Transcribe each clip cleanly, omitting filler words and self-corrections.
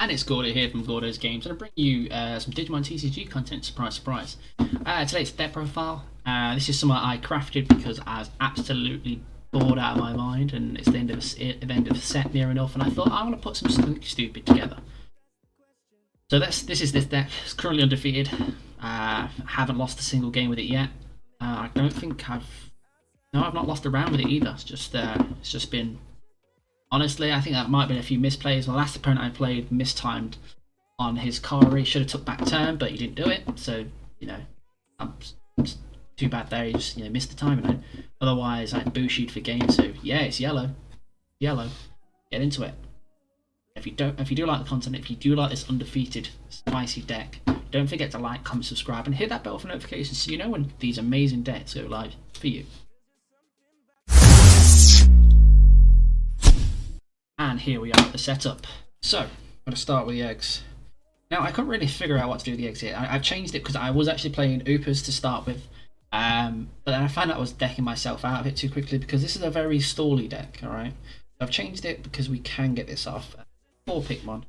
And it's Gordo here from Gordo's Games, and I bring you some Digimon TCG content. Surprise, surprise. Today's deck profile. This is something I crafted because I was absolutely bored out of my mind, and it's the end of the set near enough, and I thought I want to put something stupid together. So this is this deck. It's currently undefeated. Haven't lost a single game with it yet. I don't think I've not lost a round with it either. It's just been. Honestly, I think that might have been a few misplays. The last opponent I played mistimed on his Kari. Should have took back turn, but he didn't do it. So, it's too bad there. He just missed the time. Otherwise, I Bushi'd for game 2. Yeah, it's yellow. Yellow. Get into it. If you do like the content, if you do like this undefeated, spicy deck, don't forget to like, comment, subscribe, and hit that bell for notifications so you know when these amazing decks go live for you. And here we are at the setup. So, I'm going to start with the eggs. Now, I couldn't really figure out what to do with the eggs here. I've changed it because I was actually playing Upas to start with. But then I found out I was decking myself out of it too quickly because this is a very stally deck, alright? So I've changed it because we can get this off. 4 Pikmon.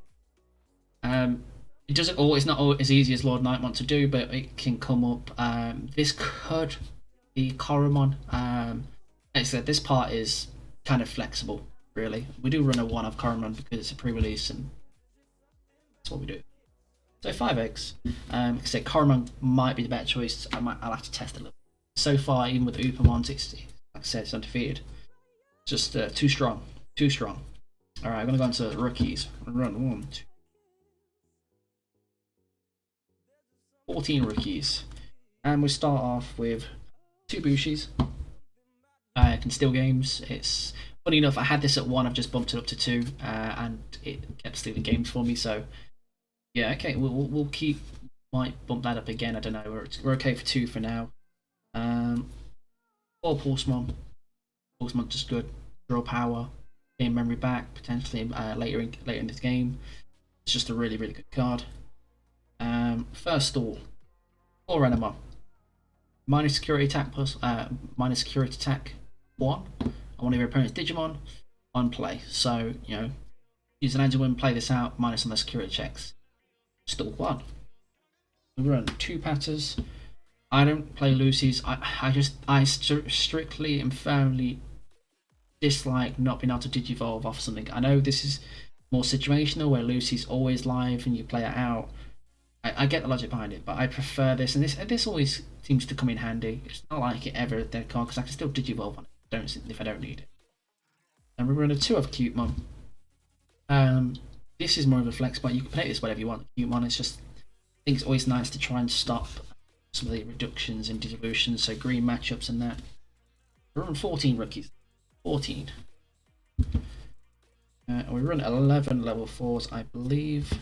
It doesn't always, not as easy as Lord Nightmon to do, but it can come up. This could be Koromon. Like I said, this part is kind of flexible. Really, we do run a 1 of Koromon because it's a pre-release, and that's what we do. So 5 eggs. Like I say, Koromon might be the better choice. I'll have to test it a little. So far, even with the Upamon, like I said, it's undefeated. Just too strong, too strong. All right, I'm gonna go into the rookies. Run 1, 2, 14 rookies, and we start off with 2 Bushis. I can steal games. It's funny enough, I had this at 1, I've just bumped it up to 2, and it kept stealing games for me, so yeah, okay, we'll keep, might bump that up again, I don't know, we're okay for 2 for now. 4 Pulsemon, just good, draw power, gain memory back, potentially later in this game. It's just a really, really good card. First stall, 4 Renamon, minus security attack plus, minus security attack 1. On one of your opponent's Digimon on play. So, use an Angel Win, play this out, minus on the security checks. Still 1. We run 2 Patters. I don't play Lucy's. I strictly and firmly dislike not being able to Digivolve off something. I know this is more situational where Lucy's always live and you play it out. I get the logic behind it, but I prefer this, and this always seems to come in handy. It's not like it ever dead card because I can still Digivolve on it. If I don't need it. And we run a 2 of Cutemon. This is more of a flex, but you can play this whatever you want. Cutemon, it's just, I think it's always nice to try and stop some of the reductions and distributions, so green matchups and that. We run 14 rookies. 14. We run 11 level 4s, I believe.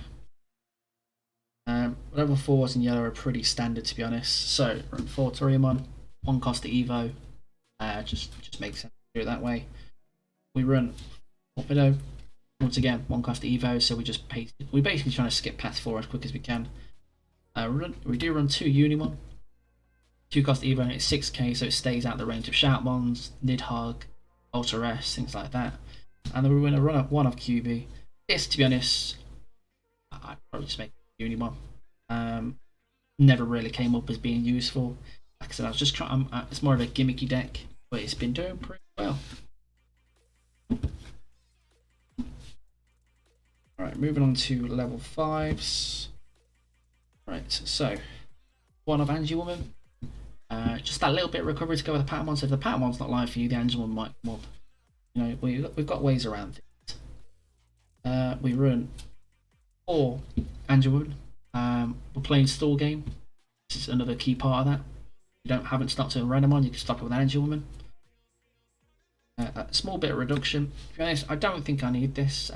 Level 4s in yellow are pretty standard, to be honest. So, run 4 Toriumon, 1 cost to Evo. Just makes sense to do it that way. We run Torpedo, once again 1 cost to Evo, so we're basically trying to skip past 4 as quick as we can. We do run 2 Unimon, 2 cost Evo, and it's 6k, so it stays out the range of Shoutmons, Nidhogg, Ultra S, things like that. And then we're going to run up 1 of QB. This, to be honest, I'd probably just make Unimon. Never really came up as being useful. Like I said, I was just trying. It's more of a gimmicky deck, but it's been doing pretty well. Alright, moving on to level 5s. Right, so 1 of Angel Woman. Just that little bit of recovery to go with the Patamon. So if the Patamon's not live for you, the Angel Woman might come up. We've got ways around things. We run 4 Angel Woman. We're playing stall game. This is another key part of that. If you haven't stopped a Renamon, you can stop it with an Angel Woman. A small bit of reduction. To be honest, I don't think I need this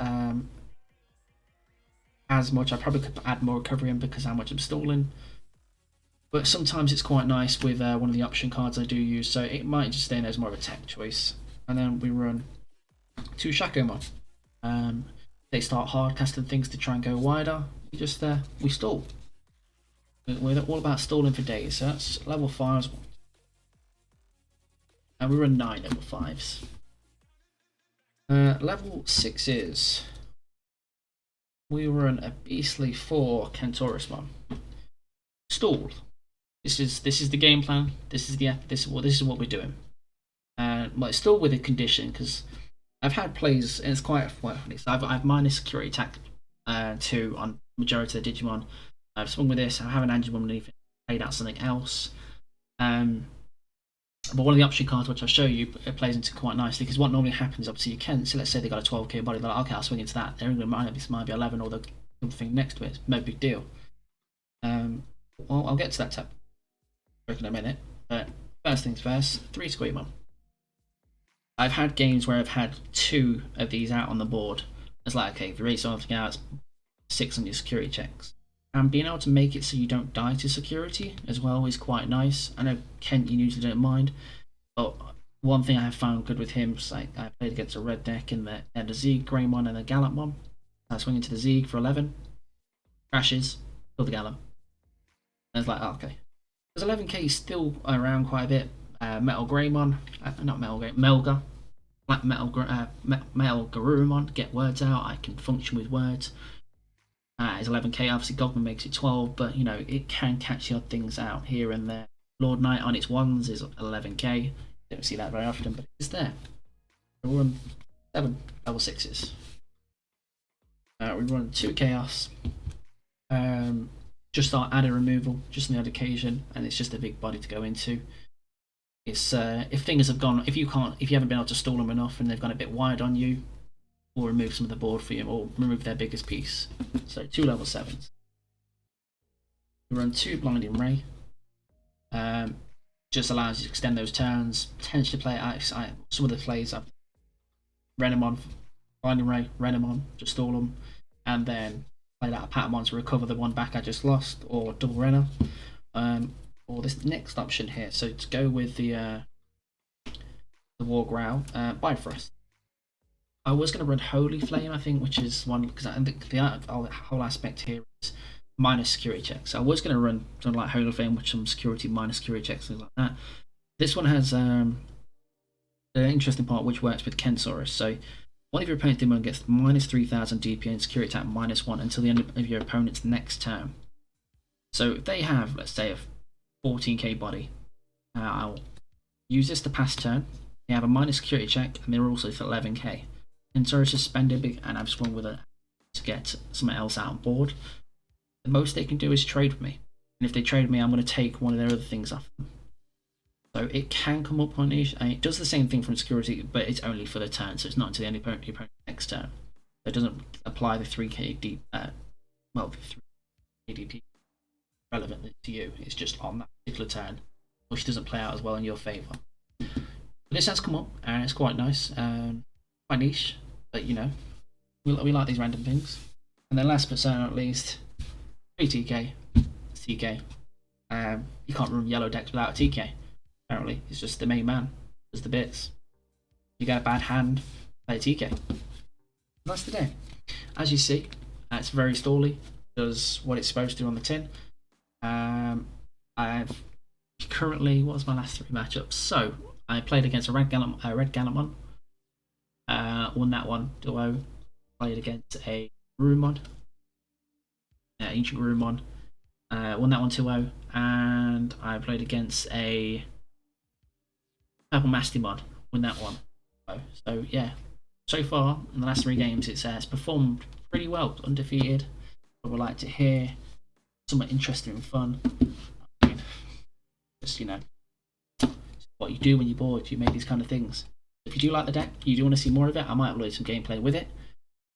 as much. I probably could add more recovery in because how much I'm stalling. But sometimes it's quite nice with one of the option cards I do use, so it might just stay in there as more of a tech choice. And then we run 2 Shakomon. They start hard casting things to try and go wider. We stall. We're all about stalling for days, so that's level 5s. And we run 9 level 5s. Level 6s. we run a beastly 4 Kentaurus one. Stalled. This is the game plan. This is what we're doing. Well, it's still with a condition because I've had plays and it's quite funny. So I've minus security attack 2 on majority of the Digimon. I've swung with this. I have an Angemon underneath it. Played out something else. But one of the option cards, which I'll show you, it plays into quite nicely because what normally happens, obviously, you can. So let's say they got a 12k body, they're like, okay, I'll swing into that. They're going to this might be 11 or the thing next to it. It's no big deal. Well, I'll get to that tab in a minute. But first things first, 3 Squeakmon. I've had games where I've had 2 of these out on the board. It's like, okay, if you raise something out, it's 6 on your security checks. And being able to make it so you don't die to security as well is quite nice. I know Kent, you usually don't mind, but one thing I have found good with him is like I played against a red deck in the Zeeg, Greymon, and the Gallantmon. I swing into the Zeeg for 11, crashes, kill the Gallant. And it's like, oh, okay. Because 11k is still around quite a bit. Metal Greymon, not Metal Grey, Melga, Black Metal Garurumon, get words out, I can function with words. It's 11k, obviously Gogman makes it 12, but you know, it can catch the odd things out here and there. Lord Knight on its ones is 11k, don't see that very often, but it's there. We run 7 level 6s. We run 2 Chaos, just our added removal, just on the odd occasion, and it's just a big body to go into. It's if things have gone, if you haven't been able to stall them enough and they've gone a bit wide on you, or remove some of the board for you, or remove their biggest piece. So 2 level 7s. We run 2 Blinding Ray. Just allows you to extend those turns. Tends to play out some of the plays. I've Renamon, Blinding Ray, Renamon, just stall them, and then play that Patamon to recover the one back I just lost, or double Renner. Or this next option here. So to go with the War Growl, Bifrost. I was going to run Holy Flame, I think, which is one because I think the whole aspect here is minus security checks. I was going to run something like Holy Flame, which some security minus security checks, things like that. This one has the interesting part, which works with Kensaurus. So one of your opponent's Digimon gets minus 3,000 DP and security attack -1 until the end of your opponent's next turn. So if they have, let's say, a 14k body, I'll use this to pass turn. They have a minus security check, and they're also for 11k. Kensaurus suspended big, and I've swung with it to get something else out on board. The most they can do is trade with me, and if they trade with me, I'm going to take one of their other things off them. So it can come up on niche, and it does the same thing from security, but it's only for the turn, so it's not until the end of your opponent's next turn. So it doesn't apply the 3k the 3k DP relevant to you. It's just on that particular turn, which doesn't play out as well in your favour. But this has come up, and it's quite nice. Quite niche, but you know, we like these random things. And then last but certainly not least, 3 TK, TK. You can't run yellow decks without a TK. Apparently, it's just the main man, does the bits. You get a bad hand, play a TK. That's the day. As you see, it's very stally. Does what it's supposed to on the tin. I've currently, what was my last 3 matchups? So I played against a red Gallantmon. Won that one 2-0. Played against a Garurumon, ancient Garurumon. Won that one 2-0. And I played against a purple Mastimon. Won that one. So yeah, so far in the last 3 games, it's performed pretty well. Undefeated. I would like to hear something interesting and fun. I mean, just, you know, what you do when you're bored. You make these kind of things. If you do like the deck, you do want to see more of it, I might upload some gameplay with it.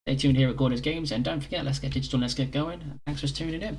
Stay tuned here at Gordo's Games, and don't forget, let's get digital, let's get going. Thanks for tuning in.